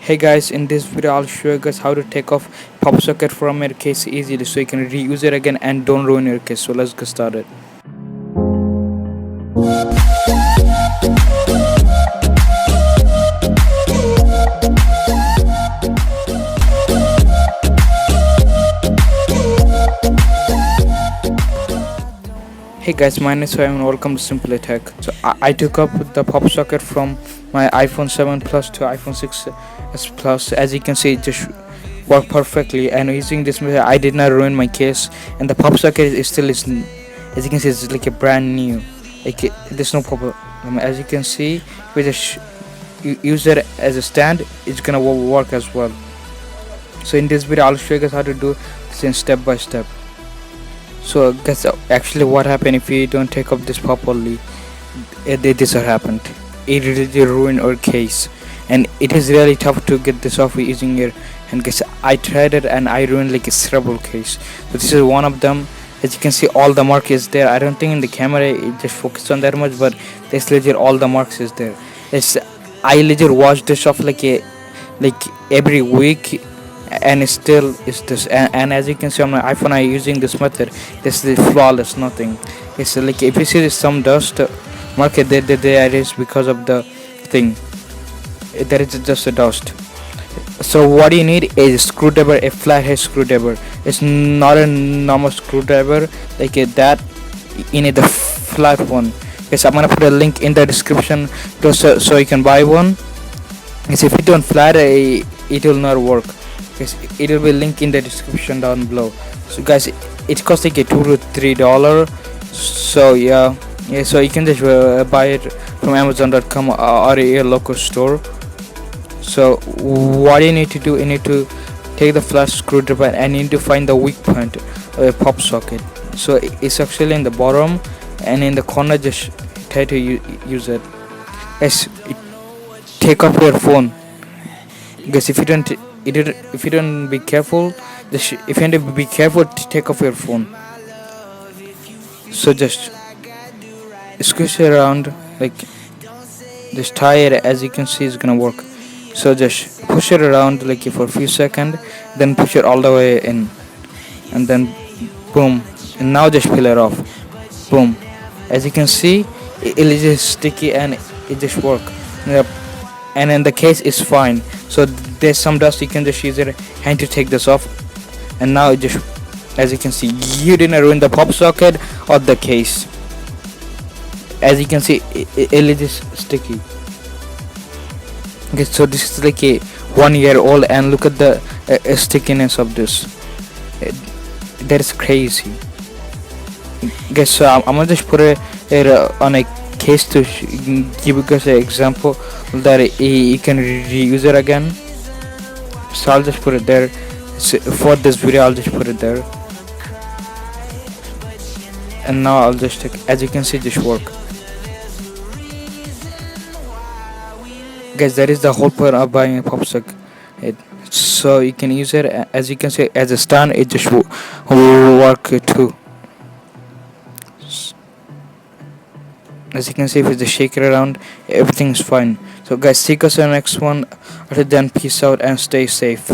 Hey guys, in this video I'll show you guys how to take off pop socket from your case easily so you can reuse it again and don't ruin your case. So let's get started. Hey guys, my name is Fahim and welcome to FahimTech. So I took up the pop socket from my iPhone 7 Plus to iPhone 6s Plus. As you can see, it just worked perfectly, and using this method I did not ruin my case, and the pop socket is still as you can see, it's like a brand new, there's no problem. As you can see, if we just use it as a stand, it's gonna work as well. So in this video I'll show you guys how to do this in step by step. So guys, actually what happened if you don't take up this properly, this what happened. It really ruined our case, and it is really tough to get this off using your hand. Guys, I tried it and I ruined like a terrible case. So this is one of them. As you can see, all the mark is there. I don't think in the camera it just focused on that much, but this legit all the marks is there. I legit wash this off like every week, and it still is this, and as you can see on my iPhone I using this method. This is flawless, nothing. It's like if you see some dust mark it, there is because of the thing. There is just a dust. So what you need is a screwdriver, a flathead screwdriver. It's not a normal screwdriver like that. You need the flat one. Yes, I'm gonna put a link in the description so you can buy one. Yes, if you don't flat it will not work. Yes, it will be linked in the description down below. So guys, it costs like a $2 to $3. So yeah, so you can just buy it from Amazon.com or your local store. So what you need to do, you need to take the flat screwdriver and you need to find the weak point of a pop socket. So it's actually in the bottom, and in the corner just try to use it. Yes, take off your phone. Guys, if you don't be careful, if you want to be careful, take off your phone. So just squish it around, just tie it. As you can see, it's gonna work. So just push it around for a few seconds, then push it all the way in, and then boom. And now just peel it off. Boom. As you can see, it is just sticky and it just work. Yep. And then the case is fine. So there's some dust, you can just use your hand to take this off. And now it just, as you can see, you didn't ruin the pop socket or the case. As you can see, it is just sticky. Okay, so this is like a 1 year old, and look at the stickiness of this. That is crazy. Guys, so I'm gonna just put it on a case to give you guys an example that you can reuse it again. So I'll just put it there. So for this video I'll just put it there, and now I'll just take, as you can see, just work. Guys, that is the whole point of buying a pop socket. So you can use it, as you can see, as a stand. It just will work too. As you can see, if you just shake it around, everything is fine. So guys, see you guys in the next one. Until then, peace out and stay safe.